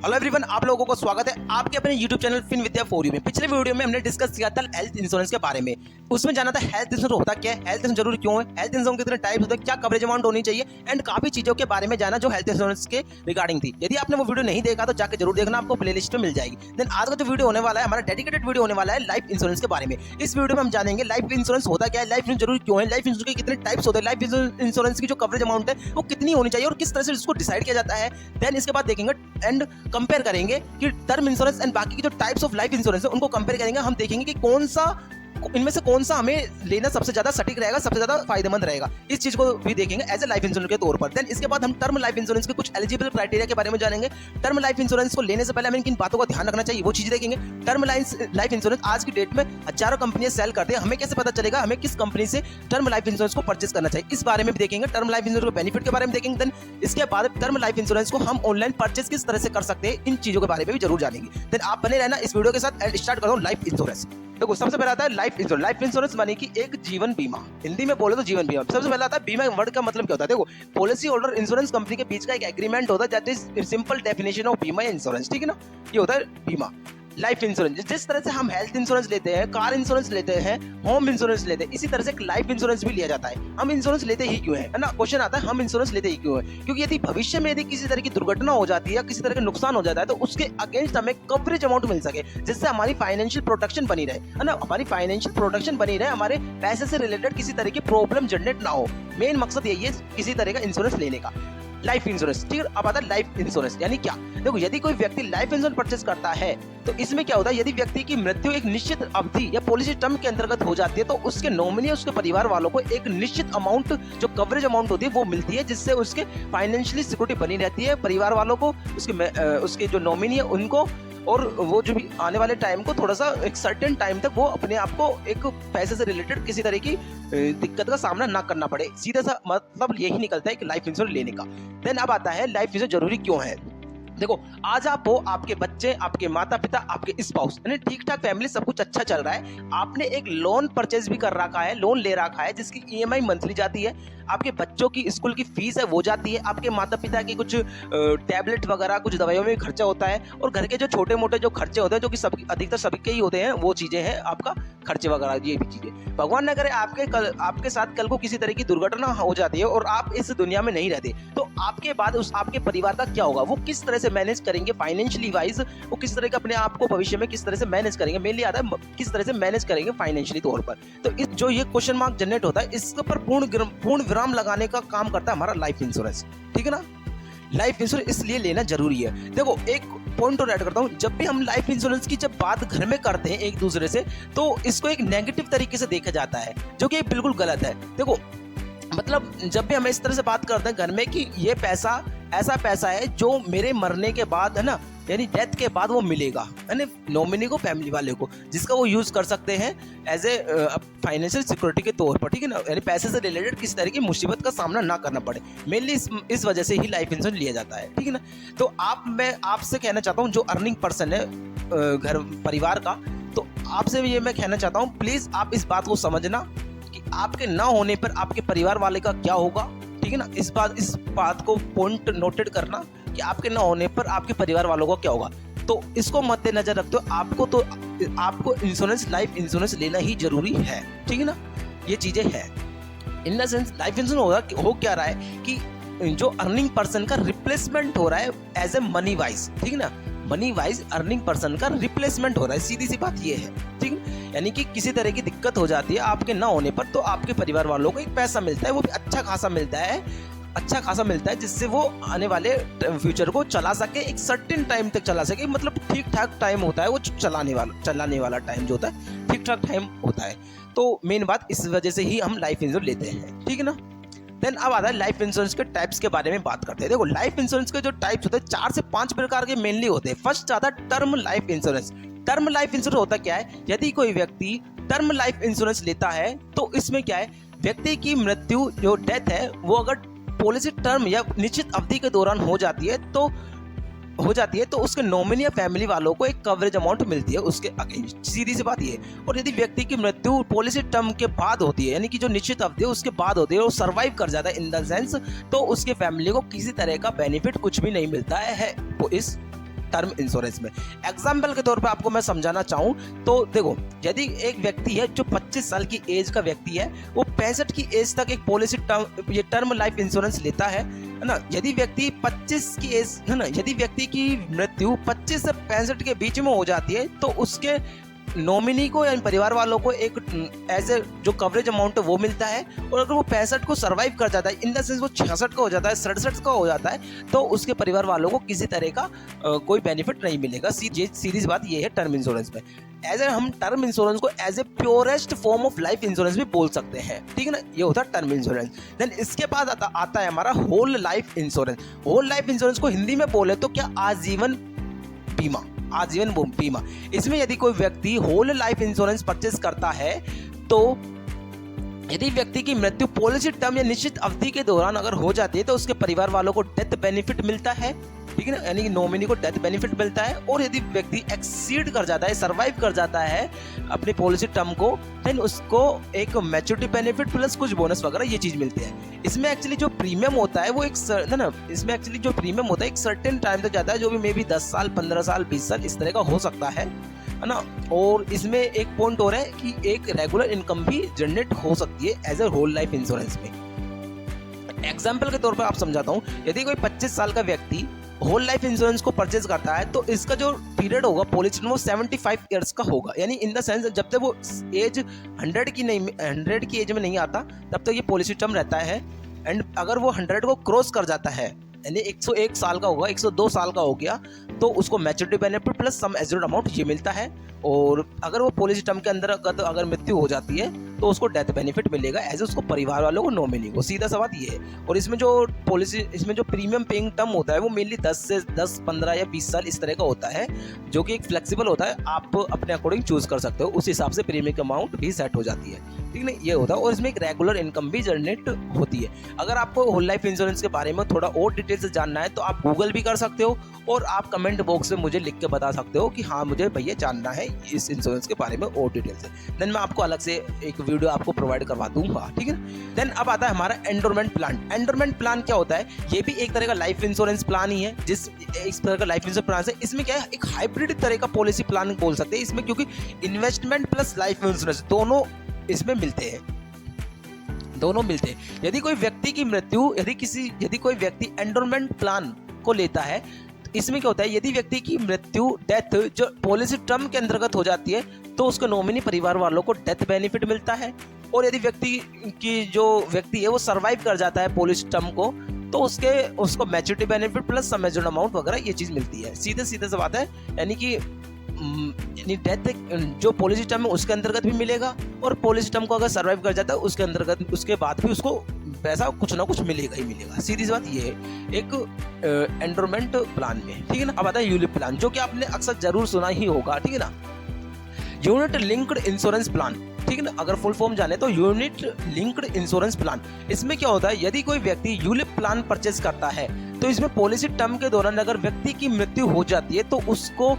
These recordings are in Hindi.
हेलो एवरीवन, आप लोगों को स्वागत है आपके अपने YouTube channel fin Vidya for you में। पिछले वीडियो में हमने डिस्कस किया था हेल्थ इंश्योरेंस के बारे में। उसमें जाना था हेल्थ इंश्योरेंस होता क्या है, हेल्थ इंश्योरेंस जरूरी क्यों है, हेल्थ इंश्योरेंस कितने टाइप्स होते हैं, क्या कवरेज अमाउंट होनी चाहिए एंड काफी चीजों के बारे में जाना जो हेल्थ इंश्योरेंस के रिगार्डिंग थी। यदि आपने वो वीडियो नहीं देखा तो जाकर जरूर देखना, आपको प्लेलिस्ट में मिल जाएगी। देन आज का जो वीडियो होने वाला है, हमारा डेडिकेटेड वीडियो होने वाला है लाइफ इंश्योरेंस के बारे में। इस वीडियो में हम जानेंगे लाइफ इंश्योरेंस होता क्या है, लाइफ इंश्योरेंस जरूरी क्यों है, लाइफ इंश्योरेंस के कितने टाइप्स होते हैं, लाइफ इंश्योरेंस की जो कवरेज अमाउंट है वो कितनी होनी चाहिए और किस तरह से इसको डिसाइड किया जाता है। देन इसके बाद देखेंगे एंड कंपेयर करेंगे कि टर्म इंश्योरेंस एंड बाकी की जो टाइप्स ऑफ लाइफ इंश्योरेंस है उनको कंपेयर करेंगे। हम देखेंगे कि कौन सा इनमें से कौन सा हमें लेना सबसे ज्यादा सटीक रहेगा, सबसे ज्यादा फायदेमंद रहेगा, इस चीज को भी देखेंगे एज ए लाइफ इंश्योरेंस के तौर पर। देन इसके बाद हम टर्म लाइफ इंश्योरेंस के कुछ एलिजिबल क्राइटेरिया के बारे में जानेंगे। टर्म लाइफ इंश्योरेंस को लेने से पहले हमें किन बातों का ध्यान रखना चाहिए वो चीज देखेंगे। टर्म लाइफ इंश्योरेंस आज की डेट में हजारों कंपनियां सेल करते हैं, हमें कैसे पता चलेगा हमें किस कंपनी से टर्म लाइफ इंश्योरेंस को परचेस करना चाहिए, इस बारे में भी देखेंगे। टर्म लाइफ इंश्योरेंस के बेनिफिट के बारे में देखेंगे। देन इसके बाद टर्म लाइफ इंश्योरेंस को हम ऑनलाइन परचेस किस तरह से कर सकते हैं, इन चीजों के बारे में भी जरूर जानेंगे। देन आप बने रहना इस वीडियो के साथ। स्टार्ट करता हूं लाइफ इंश्योरेंस। देखो सबसे पहला आता है लाइफ इंश्योरेंस। लाइफ इंश्योरेंस माने कि एक जीवन बीमा, हिंदी में बोले तो जीवन बीमा। सबसे पहला आता है बीमा। वर्ड का मतलब क्या होता है, देखो पॉलिसी होल्डर इंश्योरेंस कंपनी के बीच का एक एग्रीमेंट होता है, that is simple definition of बीमा या इंश्योरेंस, ठीक है ना। ये होता है बीमा। लाइफ इंश्योरेंस जिस तरह से हम हेल्थ इंश्योरेंस लेते हैं, कार इंश्योरेंस लेते हैं, होम इंश्योरेंस लेते हैं, इसी तरह से एक लाइफ इंश्योरेंस भी लिया जाता है। हम इंश्योरेंस लेते ही क्यों है ना, क्वेश्चन आता है हम इंश्योरेंस लेते ही क्यों है। क्योंकि यदि भविष्य में यदि किसी तरह की दुर्घटना हो जाती है या किसी तरह का नुकसान हो जाता है तो उसके अगेंस्ट हमें कवरेज अमाउंट मिल सके, जिससे हमारी फाइनेंशियल प्रोटेक्शन बनी रहे, है ना। हमारी फाइनेंशियल प्रोटेक्शन बनी रहे, हमारे पैसे से रिलेटेड किसी तरह की प्रॉब्लम जनरेट ना हो। मेन मकसद यही है किसी तरह का इंश्योरेंस लेने का। लाइफ इंश्योरेंस, ठीक है। अब आता है लाइफ इंश्योरेंस यानी क्या। देखो यदि कोई व्यक्ति लाइफ इंश्योरेंस परचेस करता है तो इसमें क्या होता है, यदि व्यक्ति की मृत्यु एक निश्चित अवधि या पॉलिसी टर्म के अंतर्गत हो जाती है तो उसके नॉमिनी उसके परिवार वालों को एक निश्चित अमाउंट जो कवरेज अमाउंट होती है वो मिलती है, जिससे उसके फाइनेंशियली सिक्योरिटी बनी रहती है परिवार वालों को, उसके जो नॉमिनी है उनको, और वो जो भी आने वाले टाइम को थोड़ा सा एक सर्टेन टाइम तक वो अपने आप को एक पैसे से रिलेटेड किसी तरह की दिक्कत का सामना ना करना पड़े। सीधा सा मतलब यही निकलता है कि लाइफ इंश्योरेंस लेने का। देन अब आता है लाइफ इंश्योरेंस जरूरी क्यों है। देखो आज आप हो, आपके बच्चे, आपके माता पिता, आपके स्पाउस, यानी ठीक ठाक फैमिली, सब कुछ अच्छा चल रहा है। आपने एक लोन परचेज भी कर रखा है, लोन ले रखा है जिसकी ईएमआई मंथली जाती है, आपके बच्चों की स्कूल की फीस है वो जाती है, आपके माता पिता की कुछ टैबलेट वगैरह कुछ दवाइयों में भी खर्चा होता है, और घर के जो छोटे मोटे जो खर्चे होते हैं जो कि सब अधिकतर सबके ही होते हैं, वो चीजें हैं आपका खर्चे वगैरह, ये भी चीजें। भगवान न करे आपके साथ कल को किसी तरह की दुर्घटना हो जाती है और आप इस दुनिया में नहीं रहते तो आपके बाद आपके परिवार का क्या होगा, वो किस तरह से मैनेज करेंगे फाइनेंशियली वाइज, वो किस तरह के अपने आप को भविष्य में किस तरह से मैनेज करेंगे, मेनली आता है किस तरह से मैनेज करेंगे फाइनेंशियली तौर पर। तो इस जो ये क्वेश्चन मार्क जनरेट होता है इसके ऊपर पूर्ण विराम लगाने का काम करता है हमारा लाइफ इंश्योरेंस, ठीक है ना। लाइफ इंश्योरेंस इसलिए लेना जरूरी है। देखो एक पॉइंट और ऐड करता हूं, जब भी हम लाइफ इंश्योरेंस की जब बात घर में करते हैं एक दूसरे से तो इसको एक नेगेटिव तरीके से देखा जाता है, जो कि बिल्कुल गलत है। देखो मतलब जब भी हम इस तरह से बात करते हैं घर में कि ये पैसा ऐसा पैसा है जो मेरे मरने के बाद, है ना, यानी डेथ के बाद वो मिलेगा, यानी नॉमिनी को, फैमिली वाले को, जिसका वो यूज कर सकते हैं एज ए फाइनेंशियल सिक्योरिटी के तौर पर, ठीक है ना। यानी पैसे से रिलेटेड किसी तरह की मुसीबत का सामना ना करना पड़े, मेनली इस वजह से ही लाइफ इंश्योरेंस लिया जाता है, ठीक है ना। तो मैं आपसे कहना चाहता हूँ जो अर्निंग पर्सन है घर परिवार का, तो आपसे भी ये मैं कहना चाहता हूँ प्लीज आप इस बात को समझना कि आपके ना होने पर आपके परिवार वाले का क्या होगा, ठीक है ना। इस बात को पॉइंट नोटेड करना कि आपके ना होने पर आपके परिवार वालों का क्या होगा। तो इसको मद्देनजर रखते हो आपको इंश्योरेंस, लाइफ इंश्योरेंस लेना ही जरूरी है, ठीक है ना। ये चीजें हैं in the sense life insurance हो क्या रहा है कि जो अर्निंग पर्सन का रिप्लेसमेंट हो रहा है एज ए मनी वाइज, ठीक है ना। मनी वाइज अर्निंग पर्सन का रिप्लेसमेंट हो रहा है, सीधी सी बात ये है, ठीक है। यानी कि किसी तरह की दिक्कत हो जाती है आपके ना होने पर तो आपके परिवार वालों को एक पैसा मिलता है, वो भी अच्छा खासा मिलता है, जिससे वो आने वाले फ्यूचर को चला सके, एक सर्टेन टाइम तक चला सके। मतलब ठीक ठाक टाइम होता है वो चलाने वाला टाइम जो होता है ठीक ठाक टाइम होता है। तो मेन बात इस वजह से ही हम लाइफ इंश्योरेंस लेते हैं, ठीक है ना। देन अब आता है लाइफ इंश्योरेंस के टाइप्स के बारे में बात करते हैं। देखो लाइफ इंश्योरेंस के जो टाइप्स होते हैं 4 से 5 प्रकार के मेनली होते हैं। फर्स्ट आता है term life insurance. Term life insurance होता क्या है, यदि कोई व्यक्ति टर्म लाइफ इंश्योरेंस लेता है तो इसमें क्या है, व्यक्ति की मृत्यु जो डेथ है वो अगर पॉलिसी टर्म या निश्चित अवधि के दौरान हो जाती है तो उसके नॉमिनी या फैमिली वालों को एक कवरेज अमाउंट मिलती है उसके अगेंस्ट, सीधी सी बात ये। और यदि व्यक्ति की मृत्यु पॉलिसी टर्म के बाद होती है, यानी कि जो निश्चित अवधि है उसके बाद होती है, वो सर्वाइव कर जाता है इन द सेंस, तो उसके फैमिली को किसी तरह का बेनिफिट कुछ भी नहीं मिलता है वो इस टर्म इंश्योरेंस में। एग्जाम्पल के तौर पर आपको मैं समझाना चाहूँ तो देखो, यदि एक व्यक्ति है जो 25 साल की एज का व्यक्ति है, वो 65 की एज तक एक पॉलिसी टर्म लाइफ इंश्योरेंस लेता है ना। यदि व्यक्ति 25 की एज है ना, यदि व्यक्ति की मृत्यु 25 से 65 के बीच में हो जाती है तो उसके नॉमिनी को या परिवार वालों को एक एज ए जो कवरेज अमाउंट है वो मिलता है। और अगर वो 65 को सरवाइव कर जाता है, इन द सेंस वो 66 का हो जाता है, 67 का हो जाता है, तो उसके परिवार वालों को किसी तरह का कोई बेनिफिट नहीं मिलेगा। सीरीज बात ये है टर्म इंश्योरेंस में। एज ए हम टर्म इंश्योरेंस को as a purest form of life insurance भी बोल सकते हैं, ठीक है ना। ये होता है टर्म इंश्योरेंस। देन इसके बाद आता है हमारा whole life insurance. Whole life insurance को हिंदी में बोले तो क्या, आजीवन बीमा। आजीवन बीमा, इसमें यदि कोई व्यक्ति होल लाइफ इंश्योरेंस परचेज करता है तो यदि व्यक्ति की मृत्यु पॉलिसी टर्म या निश्चित अवधि के दौरान अगर हो जाती है तो उसके परिवार वालों को डेथ बेनिफिट मिलता है, ठीक है ना, यानी कि नॉमिनी को डेथ बेनिफिट मिलता है। और यदि व्यक्ति एक्सीड कर जाता है, सरवाइव कर जाता है अपनी पॉलिसी टर्म को, देन उसको एक मैच्योरिटी बेनिफिट प्लस कुछ बोनस वगैरह ये चीज मिलती है। इसमें एक्चुअली जो प्रीमियम होता है वो एक इसमें एक्चुअली जो प्रीमियम होता है एक सर्टेन टाइम तक जाता है, जो भी मे बी 10 साल 15 साल 20 साल इस तरह का हो सकता है ना। और इसमें एक पॉइंट और है कि एक रेगुलर इनकम भी जनरेट हो सकती है as a whole life insurance में। एग्जाम्पल के तौर पर आप समझाता हूँ, यदि कोई 25 साल का व्यक्ति होल लाइफ इंश्योरेंस को परचेज करता है तो इसका जो पीरियड होगा पॉलिसी वो 75 ईयर्स का होगा, यानी इन द सेंस जब तक वो एज 100 की एज में नहीं आता तब तक ये पॉलिसी टर्म रहता है। एंड अगर वो 100 को क्रॉस कर जाता है, यानी 101 साल का होगा, 102 साल का हो गया, तो उसको मैच्योरिटी बेनिफिट प्लस सम एज्योर्ड अमाउंट ये मिलता है। और अगर वो पॉलिसी टर्म के अंदर अगर मृत्यु हो जाती है तो उसको डेथ बेनिफिट मिलेगा एज उसको परिवार वालों को नॉमिनी को। सीधा सा बात ये है। और इसमें जो प्रीमियम पेइंग टर्म होता है वो मेनली 10, 15 या 20 साल इस तरह का होता है, जो कि एक फ्लेक्सिबल होता है, आप अपने अकॉर्डिंग चूज कर सकते हो, उस हिसाब से प्रीमियम अमाउंट भी सेट हो जाती है, ठीक है, ये होता है। और इसमें एक रेगुलर इनकम भी जनरेट होती है। अगर आपको होल लाइफ इंश्योरेंस के बारे में थोड़ा और डिटेल से जानना है तो आप गूगल भी कर सकते हो और आप कमेंट बॉक्स में मुझे लिख के बता सकते हो कि हाँ मुझे भैया जानना है इस इंश्योरेंस के बारे में और डिटेल से। देन मैं आपको अलग से एक वीडियो आपको प्रोवाइड करवा दूंगा, ठीक है। देन अब आता है हमारा एंडोरमेंट प्लान। एंडोरमेंट प्लान क्या होता है? ये भी एक तरह का लाइफ इंश्योरेंस प्लान ही है, इस तरह का लाइफ इंश्योरेंस प्लान है। इसमें क्या है, एक हाइब्रिड तरह का पॉलिसी प्लान बोल सकते हैं इसमें, क्योंकि इन्वेस्टमेंट प्लस लाइफ इंश्योरेंस दोनों इसमें मिलते हैं, दोनों मिलते हैं। यदि कोई व्यक्ति की मृत्यु यदि कोई व्यक्ति एंडोरमेंट प्लान को लेता है, इसमें क्या होता है, यदि व्यक्ति की मृत्यु डेथ जो पॉलिसी टर्म के अंतर्गत हो जाती है तो उसके नॉमिनी परिवार वालों को डेथ बेनिफिट मिलता है। और यदि व्यक्ति है वो सरवाइव कर जाता है पॉलिसी टर्म को तो उसको मैच्योरिटी बेनिफिट प्लस सम एज्योर्ड अमाउंट वगैरह ये चीज मिलती है। सीधे से बात है, यानी कि डेथ जो पॉलिसी टर्म है उसके अंतर्गत भी मिलेगा और पॉलिसी टर्म को अगर सर्वाइव कर जाता है उसके अंतर्गत उसके बाद भी उसको पैसा कुछ ना कुछ मिलेगा ही मिलेगा। सीधी सी बात ये है एक एंडोरमेंट प्लान में, ठीक है ना। अब आता है यूलिप प्लान, जो कि आपने अक्सर जरूर सुना ही होगा, ठीक है ना। यूनिट लिंक्ड इंश्योरेंस प्लान, ठीक है ना, अगर फुल फॉर्म जाने तो यूनिट लिंक्ड इंश्योरेंस प्लान। इसमें क्या होता है, यदि कोई व्यक्ति यूलिप प्लान परचेज करता है तो इसमें पॉलिसी टर्म के दौरान अगर व्यक्ति की मृत्यु हो जाती है तो उसको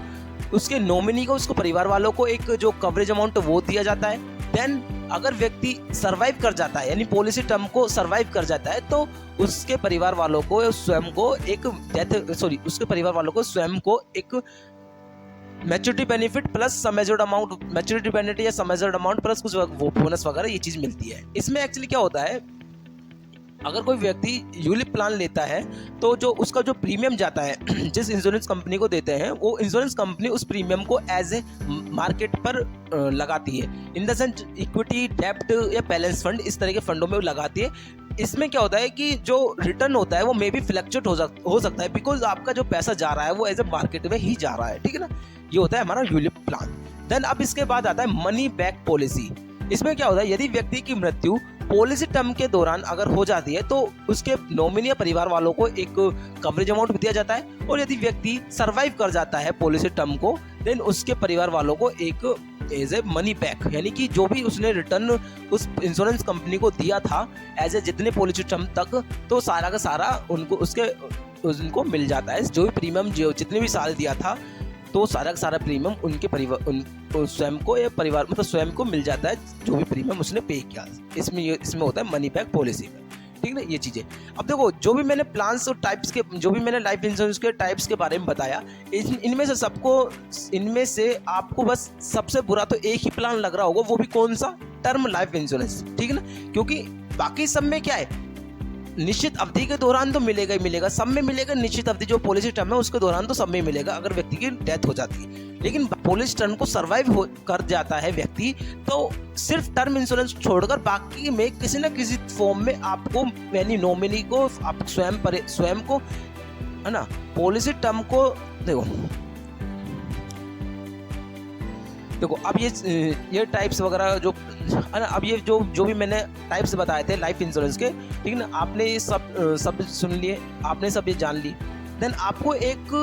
उसके नॉमिनी को उसको परिवार वालों को एक जो कवरेज अमाउंट वो दिया जाता है। देन अगर व्यक्ति सरवाइव कर जाता है यानी पॉलिसी टर्म को सरवाइव कर जाता है तो उसके परिवार वालों को स्वयं को एक मैच्योरिटी बेनिफिट प्लस सम एज्योर्ड अमाउंट, मैच्योरिटी बेनिफिट या सम एज्योर्ड अमाउट प्लस कुछ वो बोनस वगैरह ये चीज मिलती है। इसमें एक्चुअली क्या होता है, अगर कोई व्यक्ति यूलिप प्लान लेता है तो जो उसका जो प्रीमियम जाता है जिस इंश्योरेंस कंपनी को देते हैं वो इंश्योरेंस कंपनी उस प्रीमियम को एज ए मार्केट पर लगाती है, इन द सेंस इक्विटी, डेब्ट या बैलेंस फंड इस तरह के फंडों में लगाती है। इसमें क्या होता है कि जो रिटर्न होता है वो मे बी फ्लक्चुएट हो सकता है, बिकॉज आपका जो पैसा जा रहा है वो एज ए मार्केट में ही जा रहा है, ठीक है ना। ये होता है हमारा यूलिप प्लान। देन अब इसके बाद आता है मनी बैक पॉलिसी। इसमें क्या होता है, यदि व्यक्ति की मृत्यु पॉलिसी टर्म के दौरान अगर हो जाती है तो उसके नॉमिनी या परिवार वालों को एक कवरेज अमाउंट दिया जाता है। और यदि व्यक्ति सरवाइव कर जाता है पॉलिसी टर्म को देन उसके परिवार वालों को एक एज ए मनी बैक, यानी कि जो भी उसने रिटर्न उस इंश्योरेंस कंपनी को दिया था एज ए जितने पॉलिसी टर्म तक, तो सारा का सारा उनको मिल जाता है। जो भी प्रीमियम जो जितने भी साल दिया था तो सारा का सारा प्रीमियम उनके परिवार स्वयं को या परिवार मतलब स्वयं को मिल जाता है, जो भी प्रीमियम उसने पे किया। इसमें होता है मनी बैक पॉलिसी में, ठीक है ना, ये चीज़ें। अब देखो जो भी मैंने प्लान्स और टाइप्स के, जो भी मैंने लाइफ इंश्योरेंस के टाइप्स के बारे में बताया, इनमें से आपको बस सबसे बुरा तो एक ही प्लान लग रहा होगा, वो भी कौन सा, टर्म लाइफ इंश्योरेंस, ठीक है ना। क्योंकि बाकी सब में क्या है, निश्चित अवधि के दौरान तो मिलेगा ही मिलेगा, सब में मिलेगा। निश्चित अवधि जो पॉलिसी टर्म है उसके दौरान तो सब में मिलेगा अगर व्यक्ति की डेथ हो जाती है। लेकिन पॉलिसी टर्म को सर्वाइव कर जाता है व्यक्ति, तो सिर्फ टर्म इंश्योरेंस छोड़कर बाकी में किसी न किसी फॉर्म में आपको, यानी नॉमिनी को, आप स्वयं को, है ना, पॉलिसी टर्म को देखो अब ये टाइप्स वगैरह जो है ना, अब ये जो भी मैंने टाइप्स बताए थे लाइफ इंश्योरेंस के, ठीक है ना, आपने ये सब सुन लिए, आपने सब ये जान ली। देन आपको एक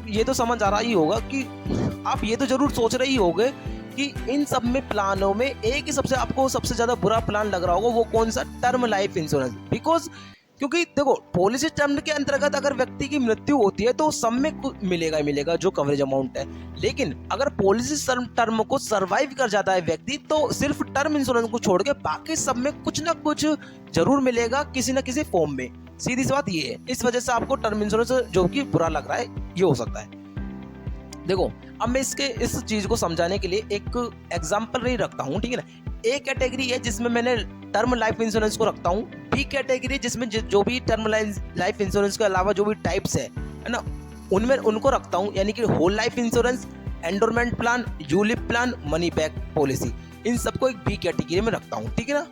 ये तो समझ आ रहा ही होगा कि आप ये तो जरूर सोच रहे ही होंगे कि इन सब में प्लानों में एक ही आपको सबसे ज़्यादा बुरा प्लान लग रहा होगा, वो कौन सा, टर्म लाइफ इंश्योरेंस। क्योंकि देखो पॉलिसी टर्म के अंतर्गत अगर व्यक्ति की मृत्यु होती है तो सब में मिलेगा ही मिलेगा जो कवरेज अमाउंट है। लेकिन अगर पॉलिसी टर्म को सर्वाइव कर जाता है व्यक्ति, तो सिर्फ टर्म इंश्योरेंस को छोड़ के बाकी सब में कुछ ना कुछ जरूर मिलेगा किसी ना किसी फॉर्म में। सीधी सी बात ये है, इस वजह से आपको टर्म इंश्योरेंस जो कि बुरा लग रहा है ये हो सकता है। देखो अब मैं इस चीज को समझाने के लिए एक एग्जाम्पल नहीं रखता हूँ, ठीक है ना। ए कैटेगरी है जिसमें मैंने टर्म लाइफ इंश्योरेंस को रखता हूँ, बी कैटेगरी जिसमें जो भी टर्म लाइफ इंश्योरेंस के अलावा जो भी टाइप्स है ना, उनमें उनको रखता हूँ, यानी कि whole life insurance, endowment plan, ULIP plan, money back policy, इन सबको एक बी कैटेगरी में रखता हूँ, ठीक है ना।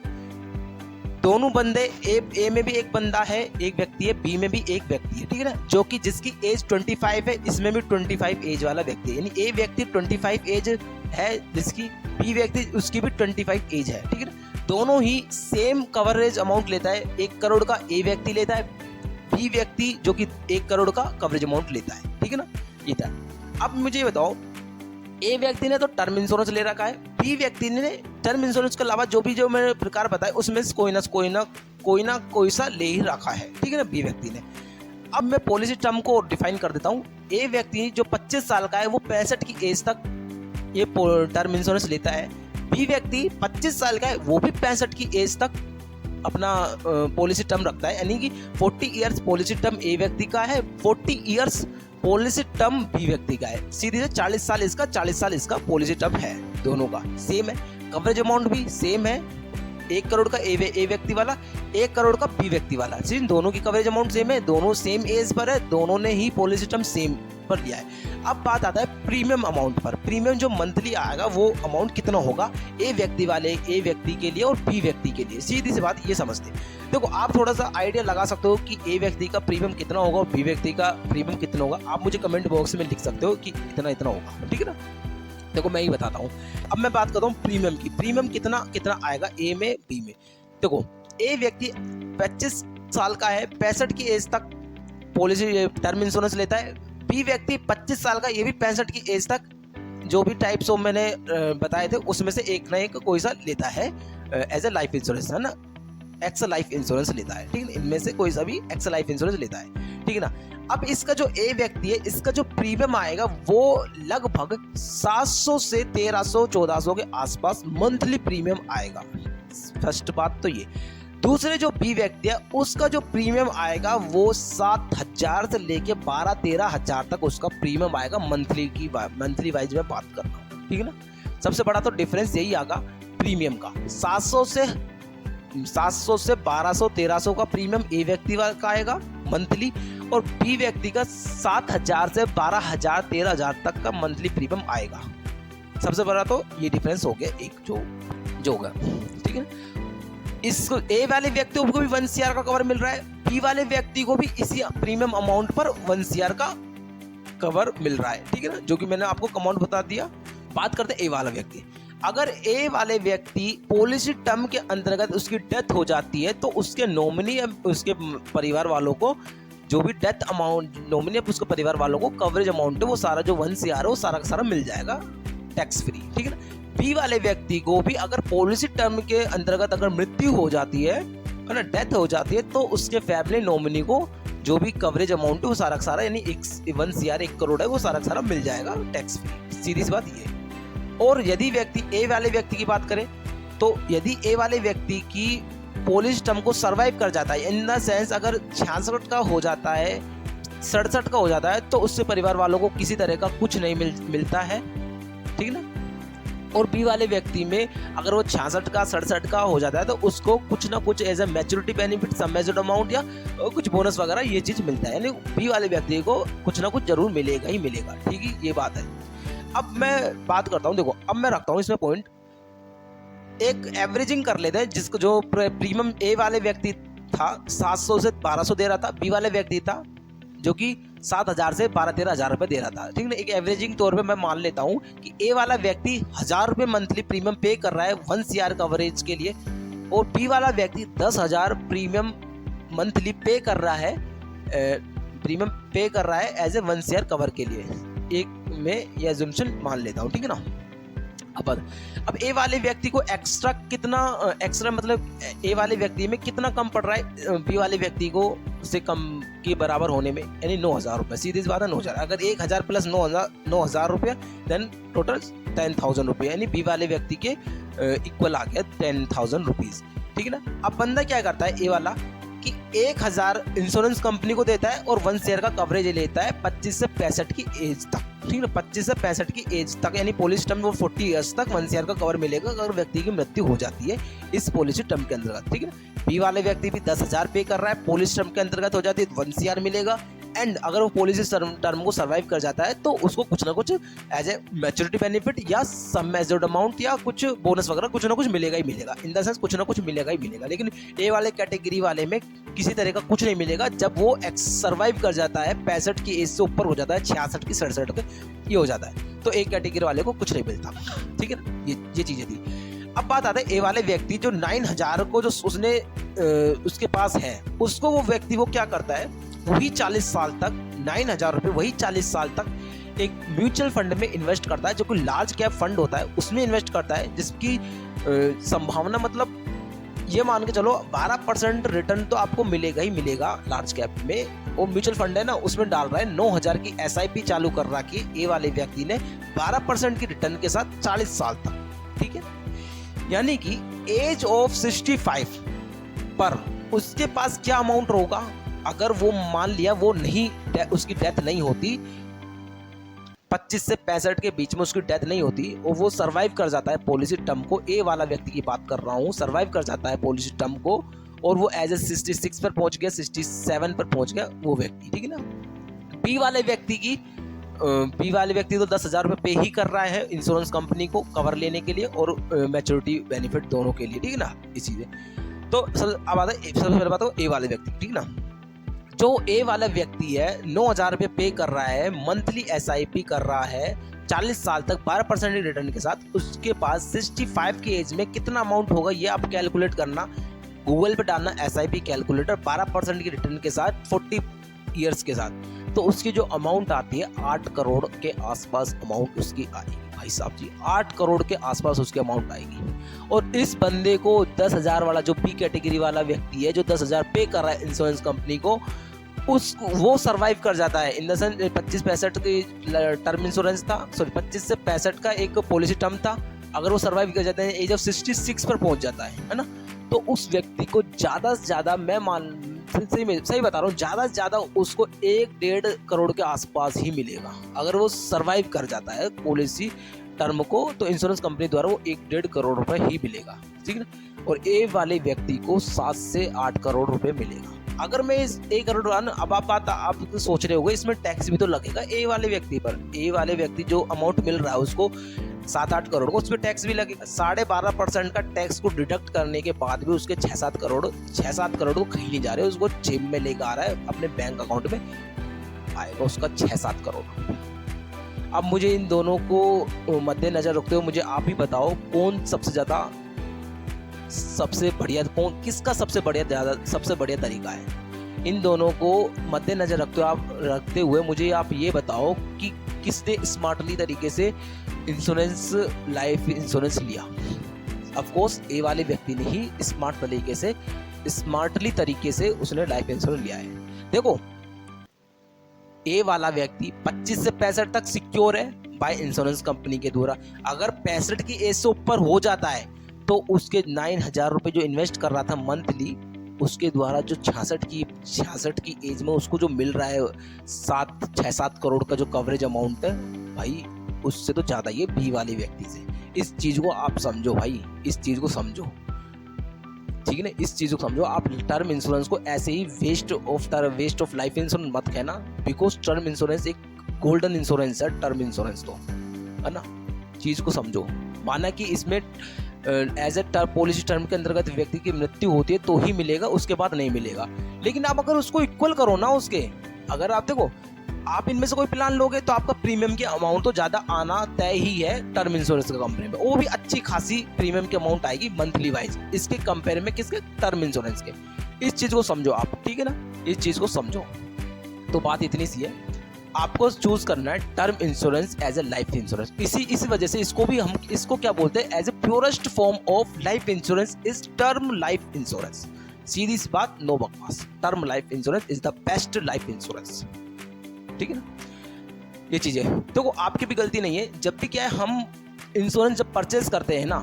दोनों बंदे, ए में भी एक बंदा है, एक व्यक्ति है, बी में भी एक व्यक्ति है, ठीक है ना, जो कि जिसकी एज 25 है, इसमें भी 25 एज वाला व्यक्ति है, यानी ए व्यक्ति 25 एज है जिसकी, बी व्यक्ति उसकी भी 25 एज है, ठीक है ना। दोनों ही सेम कवरेज अमाउंट लेता है, 1 करोड़ का ए व्यक्ति लेता है, बी व्यक्ति जो कि 1 करोड़ का कवरेज अमाउंट लेता है, ठीक है ना, ये था। अब मुझे बताओ, ए व्यक्ति ने तो टर्म इंश्योरेंस ले रखा है, बी व्यक्ति ने टर्म इंश्योरेंस के अलावा जो मैंने प्रकार बताया उसमें से कोई ना कोई सा ले ही रखा है, ठीक है ना, बी व्यक्ति ने। अब मैं पॉलिसी टर्म को डिफाइन कर देता हूँ। ए व्यक्ति जो 25 साल का है वो 65 की एज तक ये टर्म इंश्योरेंस लेता है, बी व्यक्ति 25 साल का है वो भी 65 की एज तक अपना पॉलिसी टर्म रखता है, यानी कि 40 इयर्स पॉलिसी टर्म ए व्यक्ति का है, 40 इयर्स पॉलिसी टर्म बी व्यक्ति का है। सीधे से 40 साल इसका, 40 साल इसका पॉलिसी टर्म है, दोनों का सेम है, कवरेज अमाउंट भी सेम है, 1 करोड़ का ए व्यक्ति वाला, 1 करोड़ का बी व्यक्ति वाला, दोनों की कवरेज अमाउंट सेम है, दोनों सेम एज पर है, दोनों ने ही पॉलिसी टर्म सेम पर लिया है। अब बात आता है प्रीमियम अमाउंट पर। प्रीमियम जो मंथली आएगा वो अमाउंट कितना होगा ए व्यक्ति के लिए और बी व्यक्ति के लिए। सीधी सी बात ये समझते हैं। देखो आप थोड़ा सा आइडिया लगा सकते हो कि ए व्यक्ति का प्रीमियम कितना होगा और बी व्यक्ति का प्रीमियम कितना होगा। आप मुझे कमेंट बॉक्स में लिख सकते हो कि इतना होगा, ठीक है ना। देखो मैं ही बताता हूँ। अब मैं बात करता हूँ प्रीमियम की। प्रीमियम कितना आएगा ए में, बी में। देखो ए व्यक्ति 25 साल का है, 65 की एज तक पॉलिसी टर्म इंश्योरेंस लेता है। बी व्यक्ति 25 साल का, ये भी 65 की एज तक जो भी टाइप्स ऑफ मैंने बताए थे उसमें से एक ना एक कोई सा लेता है एज ए लाइफ इंश्योरेंस, है ना, एक्स लाइफ इंश्योरेंस लेता है, ठीक है। इनमें से कोई सा भी एक्स लाइफ इंश्योरेंस लेता है, ठीक है ना। अब इसका जो ए व्यक्ति है, इसका जो प्रीमियम आएगा वो लगभग 700 से 1300 1400 के आसपास मंथली प्रीमियम आएगा। फर्स्ट बात तो ये। दूसरे जो बी व्यक्ति है उसका जो प्रीमियम आएगा वो 7000 से लेके 12-13 हजार तक उसका प्रीमियम आएगा मंथली वाइज में बात कर रहा हूँ, ठीक है ना। सबसे बड़ा तो डिफरेंस यही आएगा प्रीमियम का। 700 से 1200-1300 का प्रीमियम ए व्यक्ति का आएगा मंथली, और बी व्यक्ति का 7000 से 12,000-13,000 तक का मंथली प्रीमियम आएगा। सबसे बड़ा तो ये डिफरेंस हो गया एक जो होगा, ठीक है। इसको ए वाले व्यक्ति को भी 1 CR का कवर मिल रहा है, बी वाले व्यक्ति को भी इसी प्रीमियम अमाउंट पर 1 CR का कवर मिल रहा है, ठीक है ना, जो कि मैंने आपको अमाउंट बता दिया। बात करते हैं ए वाला व्यक्ति। अगर ए वाले व्यक्ति पॉलिसी टर्म के अंतर्गत उसकी डेथ हो जाती है तो उसके नॉमिनी, उसके परिवार वालों को जो भी डेथ अमाउंट नॉमिनी, उसके परिवार वालों को कवरेज अमाउंट है वो सारा जो 1 CR है वो सारा का सारा मिल जाएगा टैक्स फ्री, ठीक है ना। बी वाले व्यक्ति को भी अगर पॉलिसी टर्म के अंतर्गत अगर मृत्यु हो जाती है ना, डेथ हो जाती है, तो उसके फैमिली नॉमिनी को जो भी कवरेज अमाउंट है वो सारा का सारा, यानी 1 CR 1 करोड़ है वो सारा का सारा मिल जाएगा टैक्स फ्री। सीधी सी बात ये। और यदि व्यक्ति ए वाले व्यक्ति की बात करें तो यदि ए वाले व्यक्ति की पॉलिसी टर्म को सर्वाइव कर जाता है। इन द सेंस अगर 66 का हो जाता है, 67 का हो जाता है तो उससे परिवार वालों को किसी तरह का कुछ नहीं मिलता है, ठीक ना। और बी वाले व्यक्ति में अगर वो 66 का 67 का हो जाता है तो उसको कुछ ना कुछ as a maturity benefit, sum measured amount या कुछ बोनस वगैरह ये चीज मिलता है, यानी बी वाले व्यक्ति को कुछ ना कुछ जरूर मिलेगा ही मिलेगा, ठीक है, ये बात है। अब मैं बात करता हूँ, देखो अब मैं रखता हूँ इसमें पॉइंट, एक एवरेजिंग कर लेते हैं, जिसको जो प्रीमियम ए वाले व्यक्ति था 700 से 1200 दे रहा था, बी वाले व्यक्ति था जो कि 7,000 से 12-13 हज़ार रुपये दे रहा था, ठीक ना। एक एवरेजिंग तौर पे मैं मान लेता हूँ कि ए वाला व्यक्ति 1,000 रुपये मंथली प्रीमियम पे कर रहा है 1 CR कवरेज के लिए, और बी वाला व्यक्ति 10,000 प्रीमियम मंथली पे कर रहा है, प्रीमियम पे कर रहा है एज ए 1 CR कवर के लिए। एक में ये एजम्पशन मान लेता हूँ, ठीक है ना। अब ए वाले व्यक्ति को एक्स्ट्रा कितना, एक्स्ट्रा मतलब ए वाले व्यक्ति में कितना कम पड़ रहा है बी वाले व्यक्ति को से कम के बराबर होने में, यानी 9,000 रुपये, सीधी सी बात है 9,000। अगर 1,000 प्लस 9,000 रुपये देन टोटल 10,000 रुपये, यानी बी वाले व्यक्ति के इक्वल आ गया 10,000 रुपीज़, ठीक है ना। अब बंदा क्या करता है ए वाला कि 1,000 इंश्योरेंस कंपनी को देता है और 1 शेयर का कवरेज लेता है 25 से 65 की एज तक, ठीक है, 25 से 65 की एज तक, यानी पॉलिसी टर्म वो 40 ईयर्स तक 1 शेयर का कवर मिलेगा अगर व्यक्ति की मृत्यु हो जाती है इस पॉलिसी टर्म के अंतर्गत, ठीक है ना। बी वाले व्यक्ति भी 10,000 पे कर रहा है, पॉलिसी टर्म के अंतर्गत हो जाती है 1 CR मिलेगा, एंड अगर वो पॉलिसी टर्म को सर्वाइव कर जाता है तो उसको कुछ ना कुछ एज ए मैच्योरिटी बेनिफिट या सम मेजर्ड अमाउंट या कुछ बोनस वगैरह कुछ ना कुछ मिलेगा ही मिलेगा, इन द सेंस कुछ ना कुछ मिलेगा ही मिलेगा। लेकिन ए वाले कैटेगरी वाले में किसी तरह का कुछ नहीं मिलेगा जब वो सर्वाइव कर जाता है 65 की एज से ऊपर हो जाता है, 66 की 67 के ये हो जाता है, तो एक कैटेगरी वाले को कुछ नहीं मिलता, ठीक है ना। ये चीजें थी। अब बात आता है ए वाले व्यक्ति जो 9,000 को जो उसने उसके पास है, उसको वो व्यक्ति वो क्या करता है, वही 40 साल तक 9,000 रुपये वही 40 साल तक एक म्यूचुअल फंड में इन्वेस्ट करता है, जो कोई लार्ज कैप फंड होता है उसमें इन्वेस्ट करता है, जिसकी संभावना मतलब ये मान के चलो 12% रिटर्न तो आपको मिलेगा ही मिलेगा लार्ज कैप में। वो म्यूचुअल फंड है ना, उसमें डाल रहा है 9,000 की SIP चालू कर रखी ए वाले व्यक्ति ने 12% की रिटर्न के साथ 40 साल तक, ठीक है। यानी कि एज ऑफ 65 पर उसके पास क्या अमाउंट होगा, अगर वो मान लिया वो नहीं उसकी डेथ नहीं होती, 25 से 65 के बीच में उसकी डेथ नहीं होती और वो सर्वाइव कर जाता है पॉलिसी टर्म को, ए वाला व्यक्ति की बात कर रहा हूँ, सर्वाइव कर जाता है पॉलिसी टर्म को और वो एज ए 66 पर पहुंच गया, 67 पर पहुंच गया वो व्यक्ति, ठीक है ना। बी वाले व्यक्ति तो 10,000 रुपये पे ही कर रहा है इंश्योरेंस कंपनी को कवर लेने के लिए और मैच्योरिटी बेनिफिट दोनों के लिए, ठीक है ना, ये चीजें। तो अब आता है सबसे पहले बात हो ए वाले व्यक्ति, ठीक है ना। जो ए वाला व्यक्ति है 9,000 रुपये पे कर रहा है, मंथली SIP कर रहा है 40 साल तक 12% रिटर्न के साथ, उसके पास 65 की एज में कितना अमाउंट होगा ये आप कैलकुलेट करना, गूगल पे डालना SIP कैलकुलेटर, 12% की रिटर्न के साथ 40 ईयर्स के साथ, तो उसकी जो अमाउंट आती है 8 करोड़ के आसपास अमाउंट उसकी आएगी, भाई साहब जी 8 करोड़ के आसपास उसकी अमाउंट आएगी। और इस बंदे को 10,000 वाला जो बी कैटेगरी वाला व्यक्ति है जो 10,000 पे कर रहा है इंश्योरेंस कंपनी को, वो सर्वाइव कर जाता है। इन द सेंस 25-65 की टर्म इंश्योरेंस था, सॉरी 25 से 65 का एक पॉलिसी टर्म था, अगर वो सर्वाइव कर जाते हैं एज ऑफ 66 पर पहुंच जाता है ना, तो उस व्यक्ति को ज़्यादा से ज़्यादा मैं सही बता रहा हूँ, ज़्यादा से ज़्यादा उसको 1-1.5 करोड़ के आसपास ही मिलेगा अगर वो सर्वाइव कर जाता है पॉलिसी टर्म को, तो इंश्योरेंस कंपनी द्वारा वो 1-1.5 करोड़ रुपए ही मिलेगा, ठीक है ना। और ए वाले व्यक्ति को 7 से 8 करोड़ रुपए मिलेगा। अगर मैं इस 1 करोड़, अब आप सोच रहे होंगे इसमें टैक्स भी तो लगेगा ए वाले व्यक्ति पर, ए वाले व्यक्ति जो अमाउंट मिल रहा है उसको 7-8 करोड़ को, उसमें टैक्स भी लगेगा, 12.5% का टैक्स को डिडक्ट करने के बाद भी उसके 6-7 करोड़ तो कहीं नहीं जा रहे, उसको जेब में लेकर आ रहा है, अपने बैंक अकाउंट में आएगा उसका 6-7 करोड़। अब मुझे इन दोनों को मद्देनजर रखते हुए मुझे आप ही बताओ कौन सबसे बढ़िया किसका सबसे बढ़िया तरीका है। इन दोनों को मद्देनजर रखते हुए मुझे आप ये बताओ कि किसने स्मार्टली तरीके से लाइफ इंश्योरेंस लिया। ऑफ कोर्स ए वाले व्यक्ति ने ही स्मार्टली तरीके से उसने लाइफ इंश्योरेंस लिया है। देखो ए वाला व्यक्ति 25 से 65 तक सिक्योर है बाय इंश्योरेंस कंपनी के द्वारा, अगर 65 की एज से ऊपर हो जाता है तो उसके 9,000 रुपये जो इन्वेस्ट कर रहा था मंथली, उसके द्वारा जो 66 की एज में उसको जो मिल रहा है 6-7 करोड़ का जो कवरेज अमाउंट है भाई, उससे तो ज़्यादा ये बी वाले व्यक्ति से। इस चीज़ को आप समझो भाई, इस चीज़ को समझो, ठीक है ना, इस चीज़ को समझो। आप टर्म इंश्योरेंस को ऐसे ही वेस्ट ऑफ लाइफ इंश्योरेंस मत कहना, बिकॉज टर्म इंश्योरेंस एक गोल्डन इंश्योरेंस है। टर्म इंश्योरेंस तो है ना, चीज़ को समझो। माना कि इसमें एज ए पॉलिसी टर्म के अंतर्गत व्यक्ति की मृत्यु होती है तो ही मिलेगा, उसके बाद नहीं मिलेगा। लेकिन आप अगर उसको इक्वल करो ना उसके, अगर आप देखो आप इनमें से कोई प्लान लोगे तो आपका प्रीमियम की अमाउंट तो ज़्यादा आना तय ही है टर्म इंश्योरेंस का कंपनी में, वो भी अच्छी खासी प्रीमियम की अमाउंट आएगी मंथली वाइज, इसके कंपेयर में किसके, टर्म इंश्योरेंस के। इस चीज़ को समझो आप, ठीक है ना, इस चीज़ को समझो। तो बात इतनी सी है, आपको चूज करना है term insurance as a life insurance. इसी वजह से इसको क्या बोलते हैं, as a purest form of life insurance is term life insurance. सीधी सी बात, नो बकवास, term life insurance is the best life insurance, ठीक है ना। ये चीजें देखो, आपकी भी गलती नहीं है। जब भी क्या है, हम इंश्योरेंस जब परचेज करते हैं ना,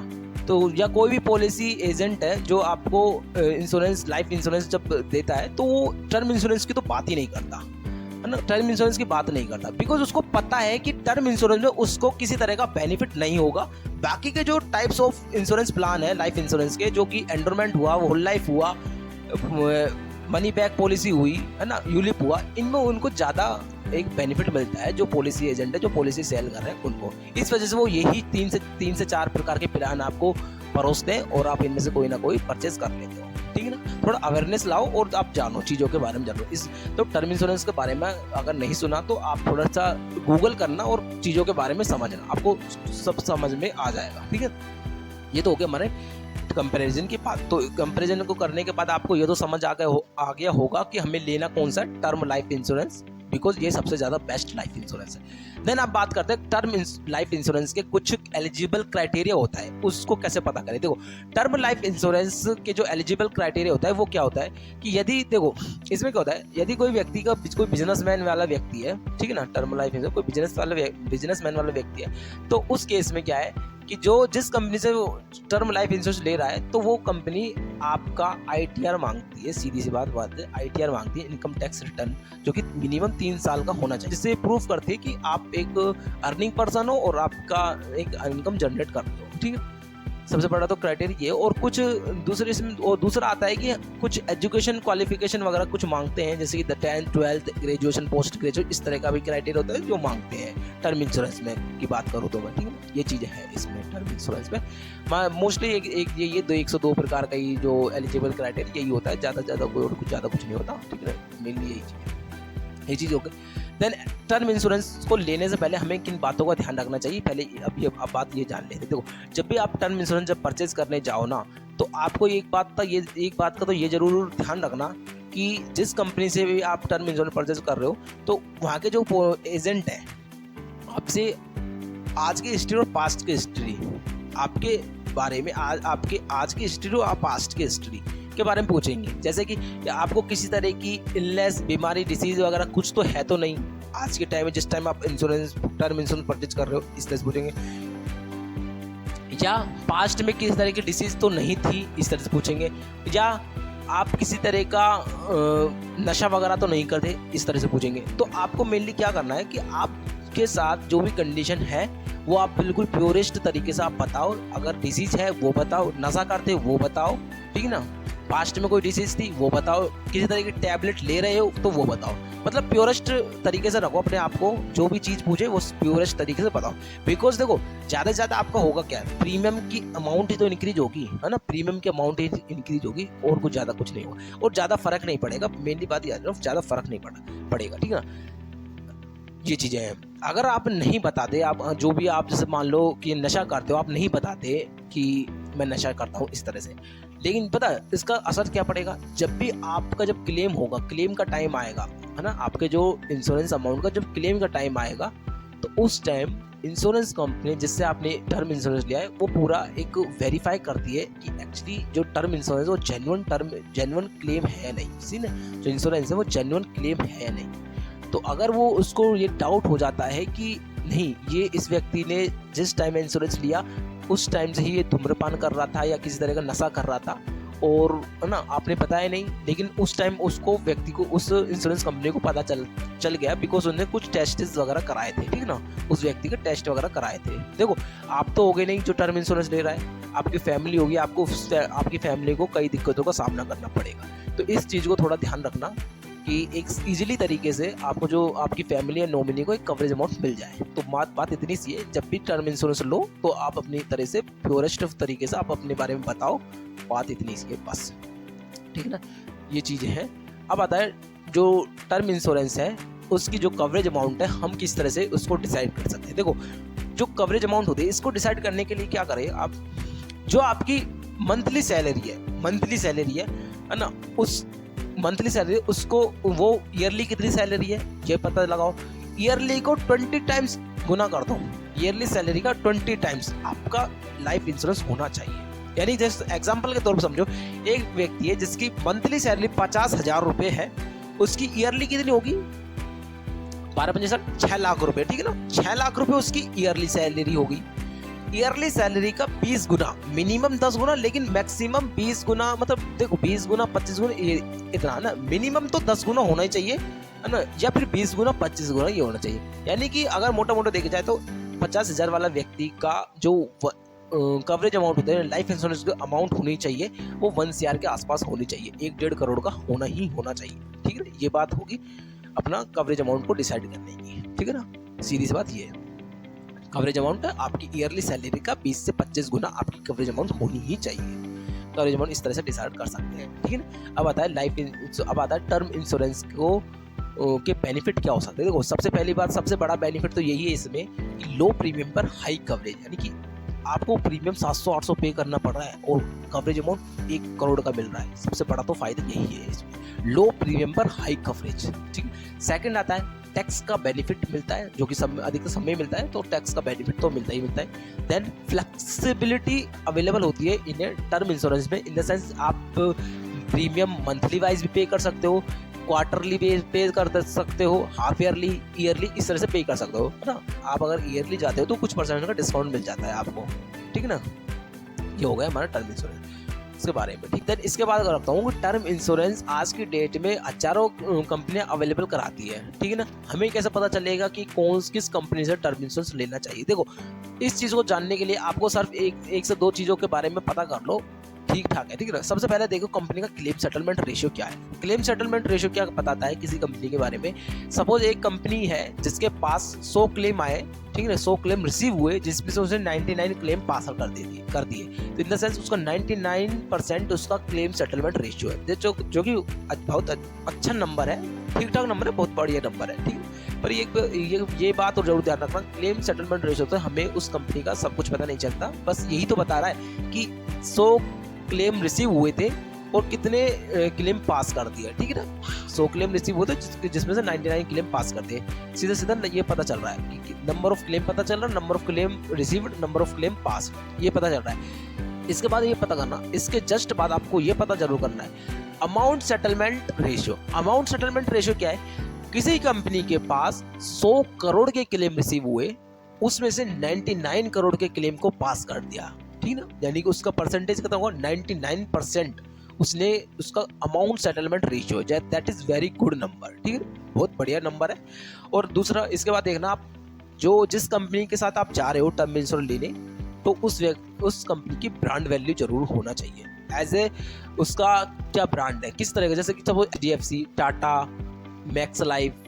तो या कोई भी पॉलिसी एजेंट है जो आपको इंश्योरेंस, लाइफ इंश्योरेंस जब देता है, तो वो टर्म इंश्योरेंस की तो बात ही नहीं करता है ना, टर्म इंश्योरेंस की बात नहीं करता, बिकॉज उसको पता है कि टर्म इंश्योरेंस में उसको किसी तरह का बेनिफिट नहीं होगा। बाकी के जो टाइप्स ऑफ इंश्योरेंस प्लान है लाइफ इंश्योरेंस के, जो कि एंडोरमेंट हुआ, होल लाइफ हुआ, मनी बैक पॉलिसी हुई है ना, यूलिप हुआ, इनमें उनको ज़्यादा एक बेनिफिट मिलता है जो पॉलिसी एजेंट है, जो पॉलिसी सेल कर रहे हैं उनको। इस वजह से वो यही 3 से 4 प्रकार के प्लान आपको परोसते हैं और आप इनमें से कोई ना कोई परचेज कर लेते हो, ठीक है ना। थोड़ा अवेयरनेस लाओ और आप जानो, चीज़ों के बारे में जानो। तो टर्म इंश्योरेंस के बारे में अगर नहीं सुना तो आप थोड़ा सा गूगल करना और चीज़ों के बारे में समझना, आपको सब समझ में आ जाएगा, ठीक है। ये तो हो गया हमारे कंपैरिजन की बात। तो कंपैरिजन को करने के बाद आपको ये तो समझ आ गया होगा कि हमें लेना कौन सा टर्म लाइफ इंश्योरेंस, बिकॉज ये सबसे ज़्यादा बेस्ट लाइफ इंश्योरेंस है। देन आप बात करते हैं टर्म लाइफ इंश्योरेंस के कुछ एलिजिबल क्राइटेरिया होता है, उसको कैसे पता करें। देखो, टर्म लाइफ इंश्योरेंस के जो एलिजिबल क्राइटेरिया होता है वो क्या होता है कि यदि, देखो इसमें क्या होता है, यदि कोई व्यक्ति का कोई बिजनेसमैन वाला व्यक्ति है, ठीक है ना, टर्म लाइफ इंश्योरेंस कोई बिजनेसमैन वाला व्यक्ति है, तो उस केस में क्या है कि जिस कंपनी से वो टर्म लाइफ इंश्योरेंस ले रहा है, तो वो कंपनी आपका ITR मांगती है। सीधी सी बात है, ITR मांगती है, इनकम टैक्स रिटर्न, जो कि मिनिमम 3 साल का होना चाहिए, जिससे प्रूफ करती है कि आप एक अर्निंग पर्सन हो और आपका एक इनकम जनरेट करते हो, ठीक है। सबसे बड़ा तो क्राइटेरिया ये। और कुछ दूसरा आता है कि कुछ एजुकेशन क्वालिफिकेशन वगैरह कुछ मांगते हैं, जैसे कि 10th 12th graduation, post graduate, इस तरह का भी क्राइटेरिया होता है जो मांगते हैं टर्म इंश्योरेंस में की बात करूँ तो मैं, ठीक है। ये चीज़ें हैं इसमें टर्म इंश्योरेंस में। मोस्टली ये 102 प्रकार का ही जो एलिजिबल क्राइटेरिया यही होता है, ज़्यादा कुछ नहीं होता, ठीक है। मेनली यही चीज़ हो गई। देन टर्म इंश्योरेंस को लेने से पहले हमें किन बातों का ध्यान रखना चाहिए, पहले अब बात ये जान लेते। देखो, जब भी आप टर्म इंश्योरेंस जब परचेज करने जाओ ना, तो आपको एक बात का तो ये जरूर ध्यान रखना कि जिस कंपनी से भी आप टर्म इंश्योरेंस परचेज कर रहे हो, तो वहाँ के जो एजेंट है आपसे आज की हिस्ट्री और पास्ट की हिस्ट्री आपके बारे में, आपके आज की हिस्ट्री और पास्ट की हिस्ट्री के बारे में पूछेंगे। जैसे कि आपको किसी तरह की इलनेस, बीमारी, डिसीज वगैरह कुछ तो है तो नहीं आज के टाइम में, जिस टाइम आप टर्म इंश्योरेंस परचेज कर रहे हो, इस तरह से पूछेंगे। या पास्ट में किसी तरह की डिसीज तो नहीं थी, इस तरह से पूछेंगे। या आप किसी तरह का नशा वगैरह तो नहीं करते, इस तरह से पूछेंगे। तो आपको मेनली क्या करना है कि आपके साथ जो भी कंडीशन है वो आप बिल्कुल प्योरेस्ट तरीके से आप बताओ। अगर डिसीज है वो बताओ, नशा करते वो बताओ, ठीक है ना, पास्ट में कोई डिसीज थी वो बताओ, किसी तरह की टैबलेट ले रहे हो तो वो बताओ। मतलब प्योरेस्ट तरीके से रखो अपने आप को, जो भी चीज़ पूछे वो प्योरेस्ट तरीके से बताओ। बिकॉज देखो, ज़्यादा से ज़्यादा आपका होगा क्या, प्रीमियम की अमाउंट ही तो इंक्रीज होगी, है ना, प्रीमियम की अमाउंट ही इंक्रीज होगी और कुछ ज़्यादा कुछ नहीं होगा, और ज़्यादा फर्क नहीं पड़ेगा। मेनली बात याद रखो, ज़्यादा फर्क नहीं पड़ेगा, ठीक है ना। ये चीज़ें हैं। अगर आप नहीं बताते, आप जो भी आप जैसे मान लो कि नशा करते हो, आप नहीं बताते कि मैं नशा करता हूँ इस तरह से, लेकिन पता है इसका असर क्या पड़ेगा, जब भी आपका जब क्लेम होगा, क्लेम का टाइम आएगा, है ना, आपके जो इंश्योरेंस अमाउंट का जब क्लेम का टाइम आएगा, तो उस टाइम इंश्योरेंस कंपनी जिससे आपने टर्म इंश्योरेंस लिया है वो पूरा एक वेरीफाई करती है कि एक्चुअली जो टर्म इंश्योरेंस वो जेन्युइन क्लेम है नहीं, सी ना, जो इंश्योरेंस है वो जेन्युइन क्लेम है नहीं। तो अगर वो उसको ये डाउट हो जाता है कि नहीं, ये इस व्यक्ति ने जिस टाइम इंश्योरेंस लिया उस टाइम से ही ये धूम्रपान कर रहा था या किसी तरह का नशा कर रहा था और है ना आपने बताया नहीं, लेकिन उस टाइम उसको व्यक्ति को उस इंश्योरेंस कंपनी को पता चल गया बिकॉज उन्होंने कुछ टेस्ट वगैरह कराए थे, ठीक है ना, उस व्यक्ति के टेस्ट वगैरह कराए थे। देखो आप तो हो गए नहीं जो टर्म इंश्योरेंस ले रहा है, आपकी फैमिली होगी, आपकी फैमिली को कई दिक्कतों का सामना करना पड़ेगा। तो इस चीज़ को थोड़ा ध्यान रखना कि एक इजीली तरीके से आपको जो आपकी फैमिली या नॉमिनी को एक कवरेज अमाउंट मिल जाए। तो बात इतनी सी है, जब भी टर्म इंश्योरेंस लो तो आप अपनी तरह से प्योरेस्ट तरीके से आप अपने बारे में बताओ, बात इतनी सी है बस, ठीक है ना, ये चीज़ें हैं। अब आता है जो टर्म इंश्योरेंस है उसकी जो कवरेज अमाउंट है हम किस तरह से उसको डिसाइड कर सकते हैं। देखो जो कवरेज अमाउंट होती है इसको डिसाइड करने के लिए क्या करें आप, जो आपकी मंथली सैलरी है ना, उस मंथली सैलरी उसको वो ईयरली कितनी सैलरी है ये पता लगाओ, ईयरली को 20 टाइम्स गुना कर दो, ईयरली सैलरी का 20 टाइम्स आपका लाइफ इंश्योरेंस होना चाहिए। यानी जैसे एग्जांपल के तौर पर समझो, एक व्यक्ति है जिसकी मंथली सैलरी 50,000 रुपए है, उसकी ईयरली कितनी होगी 12 6 लाख रुपए, ठीक है ना, 6 लाख रुपए उसकी ईयरली सैलरी होगी। ईयरली सैलरी का 20 गुना, मिनिमम 10 गुना लेकिन मैक्सिमम 20 गुना, मतलब देखो 20 गुना 25 गुना इतना ना, मिनिमम तो 10 गुना होना ही चाहिए है ना, या फिर 20 गुना 25 गुना ये होना चाहिए। यानी कि अगर मोटा देखा जाए तो 50,000 वाला व्यक्ति का जो कवरेज अमाउंट होता है, लाइफ इंश्योरेंस का अमाउंट होनी चाहिए वो 1 CR के आसपास होनी चाहिए, 1-1.5 करोड़ का होना चाहिए, ठीक है ना। ये बात होगी अपना कवरेज अमाउंट को डिसाइड करने की, ठीक है ना, सीधी सी बात ये है। कवरेज अमाउंट आपकी ईयरली सैलरी का 20 से 25 गुना आपकी कवरेज अमाउंट होनी ही चाहिए। कवरेज अमाउंट इस तरह से डिसाइड कर सकते हैं, ठीक है ना। अब आता है टर्म इंश्योरेंस को के बेनिफिट क्या हो सकते हैं। देखो सबसे पहली बात, सबसे बड़ा बेनिफिट तो यही है इसमें कि लो प्रीमियम पर हाई कवरेज, यानी कि आपको प्रीमियम 700-800 पे करना पड़ रहा है और कवरेज अमाउंट 1 करोड़ का मिल रहा है। सबसे बड़ा तो फायदा यही है इसमें, लो प्रीमियम पर हाई कवरेज, ठीक है। सेकंड आता है टैक्स का बेनिफिट मिलता है, जो कि अधिकतर समय मिलता है, तो टैक्स का बेनिफिट तो मिलता ही मिलता है। देन फ्लेक्सिबिलिटी अवेलेबल होती है इन टर्म इंश्योरेंस में, इन द सेंस आप प्रीमियम मंथली वाइज भी पे कर सकते हो, क्वार्टरली पे कर सकते हो, हाफ ईयरली, ईयरली इस तरह से पे कर सकते हो, है ना। आप अगर ईयरली जाते हो तो कुछ परसेंट का डिस्काउंट मिल जाता है आपको, ठीक है ना। ये हो गया हमारा टर्म इंश्योरेंस इसके बारे में, ठीक है। इसके बाद अगर बताऊँ कि टर्म इंश्योरेंस आज की डेट में हजारों कंपनियां अवेलेबल कराती है, ठीक है ना। हमें कैसे पता चलेगा कि किस कंपनी से टर्म इंश्योरेंस लेना चाहिए। देखो इस चीज़ को जानने के लिए आपको सिर्फ एक से दो चीज़ों के बारे में पता कर लो, ठीक ठाक है, ठीक है। सबसे पहले देखो कंपनी का क्लेम सेटलमेंट रेशियो क्या है। क्लेम सेटलमेंट रेशियो क्या बताता है किसी कंपनी के बारे में। सपोज एक कंपनी है जिसके पास 100 क्लेम आए, ठीक है, 100 क्लेम रिसीव हुए, जिसमें से उसने 99 क्लेम पास कर दिए, तो इन द सेंस उसका 99% उसका क्लेम सेटलमेंट रेशियो है, जो कि बहुत अच्छा नंबर है, ठीक ठाक नंबर है, बहुत बढ़िया नंबर है, ठीक है। पर ये बात और जरूर ध्यान रखना, क्लेम सेटलमेंट रेशियो तो हमें उस कंपनी का सब कुछ पता नहीं चलता, बस यही तो बता रहा है कि 100 क्लेम रिसीव हुए थे और कितने क्लेम पास कर दिया, ठीक है ना। 100 क्लेम रिसीव हुए थे जिसमें से 99 क्लेम पास कर दिए, सीधा ये पता चल रहा है कि नंबर ऑफ क्लेम पता चल रहा है, number of claim received, number of claim pass, ये पता चल रहा है। इसके बाद ये पता करना, इसके जस्ट बाद आपको ये पता जरूर करना है amount settlement ratio. Amount settlement ratio क्या है, किसी कंपनी के पास 100 करोड़ के क्लेम रिसीव हुए, उसमें से 99 करोड़ के क्लेम को पास कर दिया, ठीक ना, यानी कि उसका परसेंटेज कितना होगा 99%, उसने उसका अमाउंट सेटलमेंट रेशियो है, that is very good number, ठीक है, बहुत बढ़िया नंबर है। और दूसरा इसके बाद देखना, आप जिस कंपनी के साथ आप जा रहे हो टर्म इंश्योरेंस लेने, तो उस कंपनी की ब्रांड वैल्यू जरूर होना चाहिए। एज ए उसका क्या ब्रांड है, किस तरह का, जैसे कि suppose HDFC, Tata, max life,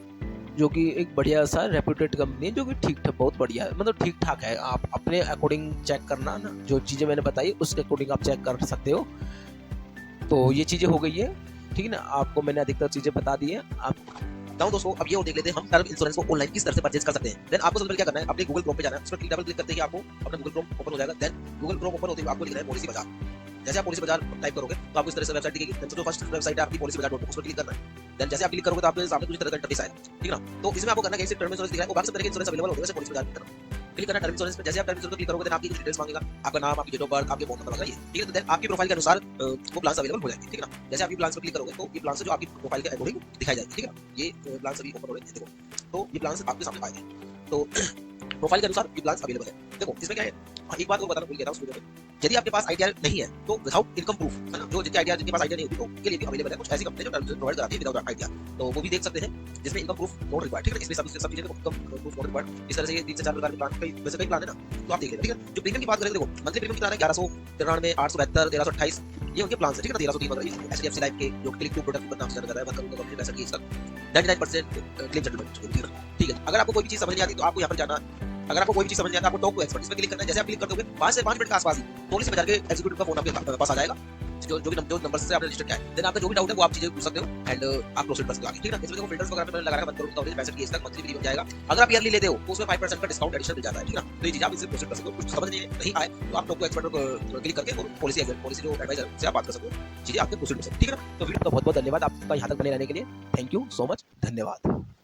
जो कि एक बढ़िया सा रेप्यूटेड कंपनी है, जो कि ठीक ठाक बहुत बढ़िया है, मतलब ठीक ठाक है। आप अपने अकॉर्डिंग चेक करना ना, जो चीज़ें मैंने बताई उसके अकॉर्डिंग आप चेक कर सकते हो। तो ये चीज़ें हो गई है, ठीक है ना, आपको मैंने अधिकतर चीज़ें बता दी है। आप बताऊं दोस्तों, अब ये और देख लेते हैं हम टर्म इंश्योरेंस को ऑनलाइन किस तरह से परचेज कर सकते हैं। देन आपको सबसे पहले क्या करना है, अपने गूगल क्रोम पे जाना है, उस पर डबल क्लिक करते ही आपको अपना गूगल क्रोम ओपन हो जाएगा। देन गूगल क्रोम ओपन होते ही आपको लिख रहा है पॉलिसी बाजार। जैसे आप पॉलिसी बाजार टाइप करोगे तो आपको इस तरह से वेबसाइट दिखेगी। देन जो फर्स्ट वेबसाइट है आपकी पॉलिसी बाजार.com, उस पर क्लिक करना है। देन जैसे आप क्लिक करोगे तो आपके सामने कुछ तरह का इंटरफेस आएगा, ठीक है ना। तो इसमें आपको करना है कि टर्म इंश्योरेंस दिख रहा है, वो बाकी सब तरह के इंश्योरेंस अवेलेबल होते हैं, जैसे पॉलिसी बाजार की तरह क्लिक करना टर्म इंश्योरेंस पे। जैसे आप टर्म इंश्योरेंस पे क्लिक करोगे, देन आपकी कुछ डिटेल्स मांगेगा, आपका नाम, आपकी डेट ऑफ बर्थ, आपके फोन नंबर वगैरह, ठीक है। तो देन आपकी प्रोफाइल के अनुसार वो प्लान्स अवेलेबल हो जाएंगे, ठीक है ना। जैसे आप ये प्लान्स पे क्लिक करोगे तो ये प्लान्स जो आपकी प्रोफाइल के अकॉर्डिंग दिखाई जाएगी, ठीक है ना। ये प्लान्स अभी ओपन हो रहे हैं, देखो, तो ये प्लान्स आपके सामने आएंगे, तो प्रोफाइल के अनुसार ये प्लान्स अवेलेबल है। देखो इसमें क्या है, हाँ, एक बात और बताना भूल गया था उस वीडियो में, यदि आपके पास आईटीआर नहीं है तो विदाउट इनकम प्रूफ, है ना, जो जिनके आईटीआर जिनके पास आईटीआर नहीं होती तो उनके लिए भी अवेलेबल है कुछ ऐसी कंपनी जो प्रोवाइड कराती है विदाउट आईटीआर, तो वो भी देख सकते हैं जिसमें इनकम प्रूफ नॉट रिक्वायर्ड, ठीक है। इसमें सब चीजें इनकम प्रूफ नॉट रिक्वायर्ड, इस तरह से ये 3 से 4 प्रकार के प्लान, कई वैसे कई प्लान है ना, तो आप देख लेना, ठीक है। जो प्रीमियम की बात करें देखो, मंथली प्रीमियम कितना है, 1193, 872, 1328, ये उनके प्लान है, ठीक है ना। 1303 वगैरह एचडीएफसी लाइफ के जो क्लिक टू प्रोडक्ट का नाम से जाना जाता है, मतलब उनका कंपनी 65 की इसका 99% क्लेम सेटलमेंट, ठीक है। अगर आपको कोई भी चीज समझ नहीं आती तो आपको यहाँ पर जाना, अगर आपको कोई भी चीज समझ नहीं आता आपको टॉक टू एक्सपर्ट इस पे क्लिक करना है। जैसे आप क्लिक कर दोगे 5 से 5 मिनट के आसपास ही पुलिस बाजार के एग्जीक्यूटिव का फोन आपके पास आ जाएगा, जो नंबर से आपने रजिस्टर किया है, देन आपका जो भी डाउट है वो आप चीजें पूछ सकते हो एंड आप प्रोसीड कर सकते हो आगे, ठीक है ना। इसमें देखो फिल्टर्स वगैरह पे लगाना मत करो, उनका 65 केस तक मंथली प्रीमियम जाएगा। अगर आप ईयरली लेते हो तो उसमें 5% का डिस्काउंट एडिशनल मिल जाता है, ठीक है ना। तो ये चीज आप इससे प्रोसीड कर सकते हो। कुछ समझ नहीं आए तो आप टॉक टू एक्सपर्ट को क्लिक करके और पॉलिसी जो एडवाइजर से आप बात कर सकते हो, चीजें आपके प्रोसीड कर सकते हो, ठीक है ना। तो वीडियो का बहुत बहुत धन्यवाद आपका यहाँ तक बने रहने के लिए। थैंक यू सो मच, धन्यवाद।